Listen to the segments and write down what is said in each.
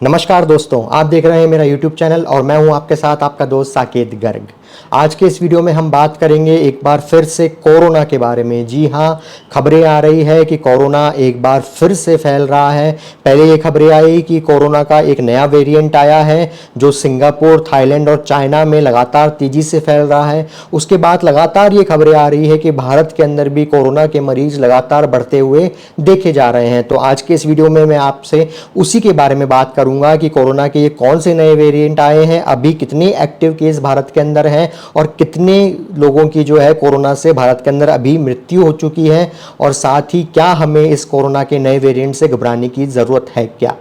नमस्कार दोस्तों, आप देख रहे हैं मेरा YouTube चैनल और मैं हूं आपके साथ आपका दोस्त साकेत गर्ग। आज के इस वीडियो में हम बात करेंगे एक बार फिर से कोरोना के बारे में। जी हां, खबरें आ रही है कि कोरोना एक बार फिर से फैल रहा है। पहले ये खबरें आई कि कोरोना का एक नया वेरिएंट आया है जो सिंगापुर, थाईलैंड और चाइना में लगातार तेजी से फैल रहा है। उसके बाद लगातार ये खबरें आ रही है कि भारत के अंदर भी कोरोना के मरीज लगातार बढ़ते हुए देखे जा रहे हैं। तो आज के इस वीडियो में मैं आपसे उसी के बारे में बात करूंगा कि कोरोना के ये कौन से नए वेरिएंट आए हैं, अभी कितने एक्टिव केस भारत के अंदर हैं और कितने लोगों की जो है कोरोना से भारत के अंदर अभी मृत्यु हो चुकी है, और साथ ही क्या हमें इस कोरोना के नए वेरिएंट से घबराने की जरूरत है क्या।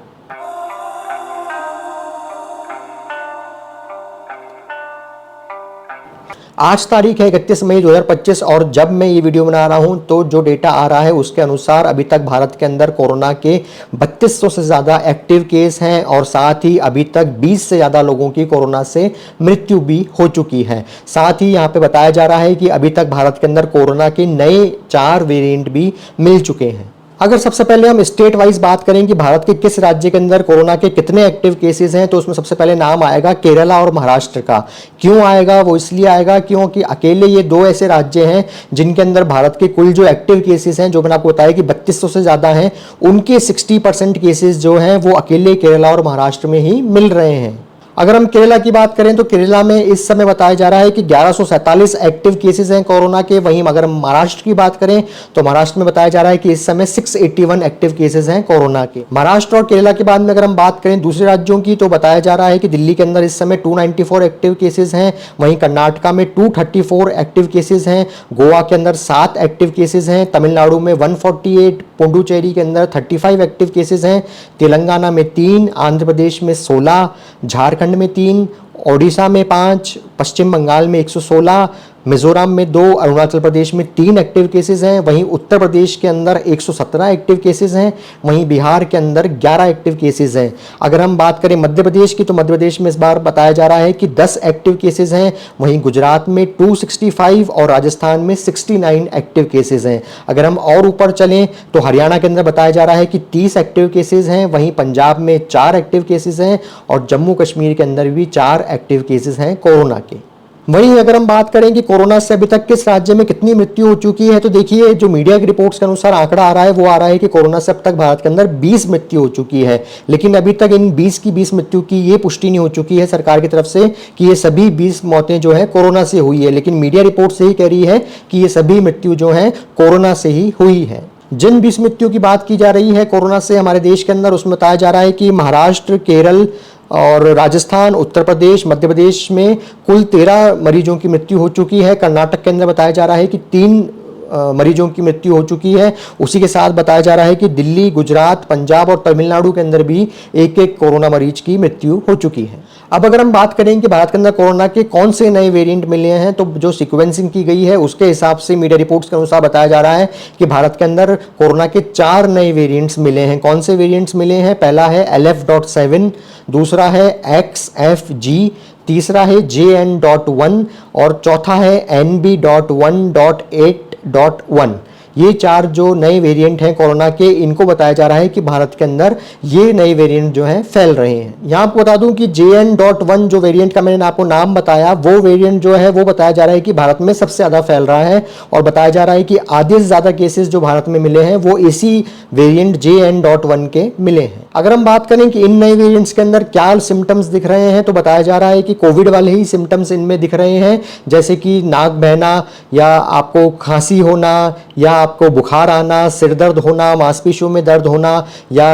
आज तारीख है 31 मई 2025 और जब मैं ये वीडियो बना रहा हूं तो जो डेटा आ रहा है उसके अनुसार अभी तक भारत के अंदर कोरोना के 3200 से ज़्यादा एक्टिव केस हैं और साथ ही अभी तक 20 से ज़्यादा लोगों की कोरोना से मृत्यु भी हो चुकी है। साथ ही यहाँ पे बताया जा रहा है कि अभी तक भारत के अंदर कोरोना के नए 4 वेरिएंट भी मिल चुके हैं। अगर सबसे पहले हम स्टेट वाइज बात करें कि भारत के किस राज्य के अंदर कोरोना के कितने एक्टिव केसेस हैं, तो उसमें सबसे पहले नाम आएगा केरला और महाराष्ट्र का। क्यों आएगा? वो इसलिए आएगा क्योंकि अकेले ये दो ऐसे राज्य हैं जिनके अंदर भारत के कुल जो एक्टिव केसेस हैं, जो मैंने आपको बताया कि 3200 से ज़्यादा हैं, उनके 60% केसेस जो हैं वो अकेले केरला और महाराष्ट्र में ही मिल रहे हैं। अगर हम केरला की बात करें तो केरला में इस समय बताया जा रहा है कि 1147 एक्टिव केसेस हैं कोरोना के। वहीं अगर हम महाराष्ट्र की बात करें तो महाराष्ट्र में बताया जा रहा है कि इस समय 681 एक्टिव केसेस हैं कोरोना के। महाराष्ट्र और केरला के बाद में अगर हम बात करें दूसरे राज्यों की तो बताया जा रहा है कि दिल्ली के अंदर इस समय 294 एक्टिव केसेस हैं, वहीं कर्नाटका में 234 एक्टिव केसेस हैं, गोवा के अंदर 7 एक्टिव केसेस हैं, तमिलनाडु में 148, पुडुचेरी के अंदर 35 एक्टिव केसेस हैं, तेलंगाना में 3, आंध्र प्रदेश में 16, झारखंड में 3, ओडिशा में 5, पश्चिम बंगाल में 116, मिजोरम में 2, अरुणाचल प्रदेश में 3 एक्टिव केसेस हैं, वहीं उत्तर प्रदेश के अंदर 117 एक्टिव केसेस हैं, वहीं बिहार के अंदर 11 एक्टिव केसेस हैं। अगर हम बात करें मध्य प्रदेश की तो मध्य प्रदेश में इस बार बताया जा रहा है कि 10 एक्टिव केसेस हैं, वहीं गुजरात में 265 और राजस्थान में 69 एक्टिव केसेस हैं। अगर हम और ऊपर चलें तो हरियाणा के अंदर बताया जा रहा है कि 30 एक्टिव केसेस हैं, वहीं पंजाब में 4 एक्टिव केसेस हैं और जम्मू कश्मीर के अंदर भी 4 एक्टिव केसेस हैं कोरोना के। वहीं अगर हम बात करें कि कोरोना से अभी तक किस राज्य में कितनी मृत्यु हो चुकी है, तो देखिए जो मीडिया की रिपोर्ट्स के अनुसार आंकड़ा आ रहा है वो आ रहा है कि कोरोना से अब तक भारत के अंदर 20 मृत्यु हो चुकी है, लेकिन अभी तक इन 20 की 20 मृत्यु की ये पुष्टि नहीं हो चुकी है सरकार की तरफ से कि ये सभी 20 मौतें जो है कोरोना से हुई है। लेकिन मीडिया रिपोर्ट से ही कह रही है कि ये सभी मृत्यु जो है कोरोना से ही हुई है। जिन 20 मृत्यु की बात की जा रही है कोरोना से हमारे देश के अंदर, उसमें बताया जा रहा है कि महाराष्ट्र, केरल और राजस्थान, उत्तर प्रदेश, मध्य प्रदेश में कुल 13 मरीजों की मृत्यु हो चुकी है। कर्नाटक के अंदर बताया जा रहा है कि 3 मरीजों की मृत्यु हो चुकी है। उसी के साथ बताया जा रहा है कि दिल्ली, गुजरात, पंजाब और तमिलनाडु के अंदर भी एक एक कोरोना मरीज की मृत्यु हो चुकी है। अब अगर हम बात करें कि भारत के अंदर कोरोना के कौन से नए वेरिएंट मिले हैं, तो जो सीक्वेंसिंग की गई है उसके हिसाब से मीडिया रिपोर्ट्स के अनुसार बताया जा रहा है कि भारत के अंदर कोरोना के 4 नए वेरिएंट्स मिले हैं। कौन से वेरिएंट्स मिले हैं? पहला है LF.7, दूसरा है XFG, तीसरा है JN.1 और चौथा है NB.1.8.1। ये 4 जो नए वेरिएंट हैं कोरोना के, इनको बताया जा रहा है कि भारत के अंदर ये नए वेरिएंट जो हैं फैल रहे हैं। यहाँ आपको बता दूं कि JN.1 जो वेरिएंट का मैंने आपको नाम बताया, वो वेरिएंट जो है वो बताया जा रहा है कि भारत में सबसे ज़्यादा फैल रहा है और बताया जा रहा है कि आधे से ज़्यादा केसेस जो भारत में मिले हैं वो इसी वेरिएंट JN.1 के मिले हैं। अगर हम बात करें कि इन नए वेरिएंट्स के अंदर क्या सिम्टम्स दिख रहे हैं, तो बताया जा रहा है कि कोविड वाले ही सिम्टम्स इनमें दिख रहे हैं, जैसे कि नाक बहना या आपको खांसी होना या आपको बुखार आना, सिर दर्द होना, मांसपेशियों में दर्द होना या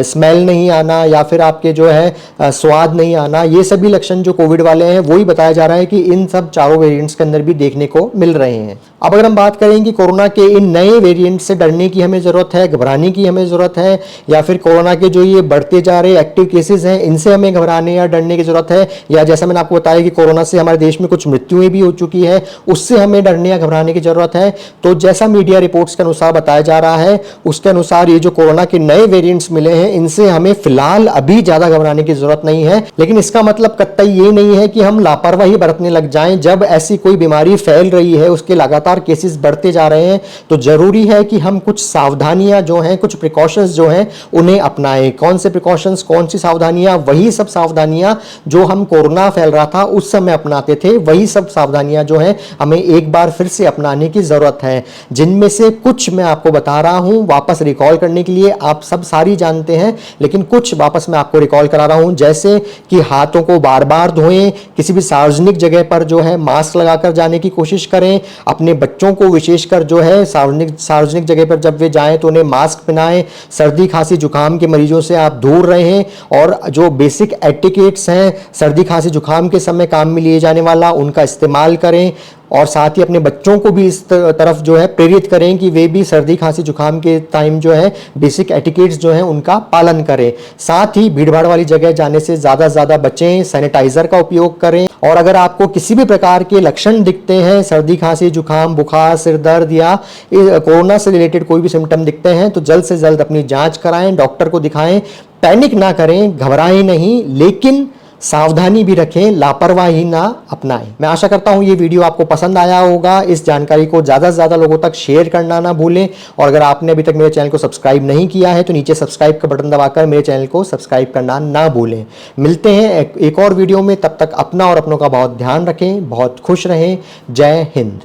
स्मेल नहीं आना या फिर आपके जो है स्वाद नहीं आना, ये सभी लक्षण जो कोविड वाले हैं वही बताया जा रहा है कि इन सब चारों वेरिएंट्स के अंदर भी देखने को मिल रहे हैं। अब अगर हम बात करें कि कोरोना के इन नए वेरिएंट से डरने की हमें ज़रूरत है, घबराने की हमें ज़रूरत है, या फिर कोरोना के जो ये बढ़ते जा रहे एक्टिव केसेस हैं इनसे हमें घबराने या डरने की ज़रूरत है, या जैसा मैंने आपको बताया कि कोरोना से हमारे देश में कुछ मृत्युएं भी हो चुकी है, उससे हमें डरने या घबराने की ज़रूरत है, तो जैसा मीडिया रिपोर्ट्स के अनुसार बताया जा रहा है उसके अनुसार ये जो कोरोना के नए वेरिएंट्स मिले हैं इनसे हमें फिलहाल अभी ज़्यादा घबराने की ज़रूरत नहीं है। लेकिन इसका मतलब कतई ये नहीं है कि हम लापरवाही बरतने लग जाएं। जब ऐसी कोई बीमारी फैल रही है, उसके लगातार लगातार केसेस बढ़ते जा रहे हैं, तो जरूरी है कि हम कुछ सावधानियां जो हैं, कुछ प्रिकॉशंस जो हैं उन्हें अपनाएं। कौन से प्रिकॉशंस, कौन सी सावधानियां? वही सब सावधानियां जो हम कोरोना फैल रहा था उस समय अपनाते थे, वही सब सावधानियां जो हैं हमें एक बार फिर से अपनाने की जरूरत है, जिनमें से कुछ मैं आपको बता रहा हूं वापस रिकॉल करने के लिए। आप सब सारी जानते हैं, लेकिन कुछ वापस मैं आपको रिकॉल करा रहा हूं, जैसे कि हाथों को बार बार धोएं, किसी भी सार्वजनिक जगह पर जो है मास्क लगाकर जाने की कोशिश करें, अपने बच्चों को विशेषकर जो है सार्वजनिक जगह पर जब वे जाएं तो उन्हें मास्क पहनाएं, सर्दी खांसी जुकाम के मरीजों से आप दूर रहें, और जो बेसिक एटिकेट्स हैं सर्दी खांसी जुकाम के समय काम में लिए जाने वाला, उनका इस्तेमाल करें। और साथ ही अपने बच्चों को भी इस तरफ जो है प्रेरित करें कि वे भी सर्दी खांसी जुकाम के टाइम जो है बेसिक एटिकेट्स जो है उनका पालन करें। साथ ही भीड़-भाड़ वाली जगह जाने से ज़्यादा बचें, सैनिटाइजर का उपयोग करें, और अगर आपको किसी भी प्रकार के लक्षण दिखते हैं, सर्दी खांसी जुकाम, बुखार, सिर दर्द या कोरोना से रिलेटेड कोई भी सिम्टम दिखते हैं, तो जल्द से जल्द अपनी जांच कराएं, डॉक्टर को दिखाएं। पैनिक ना करें, घबराएं नहीं, लेकिन सावधानी भी रखें, लापरवाही ना अपनाएं। मैं आशा करता हूं ये वीडियो आपको पसंद आया होगा। इस जानकारी को ज़्यादा से ज़्यादा लोगों तक शेयर करना ना भूलें, और अगर आपने अभी तक मेरे चैनल को सब्सक्राइब नहीं किया है तो नीचे सब्सक्राइब का बटन दबाकर मेरे चैनल को सब्सक्राइब करना ना भूलें। मिलते हैं एक और वीडियो में, तब तक अपना और अपनों का बहुत ध्यान रखें, बहुत खुश रहें। जय हिंद।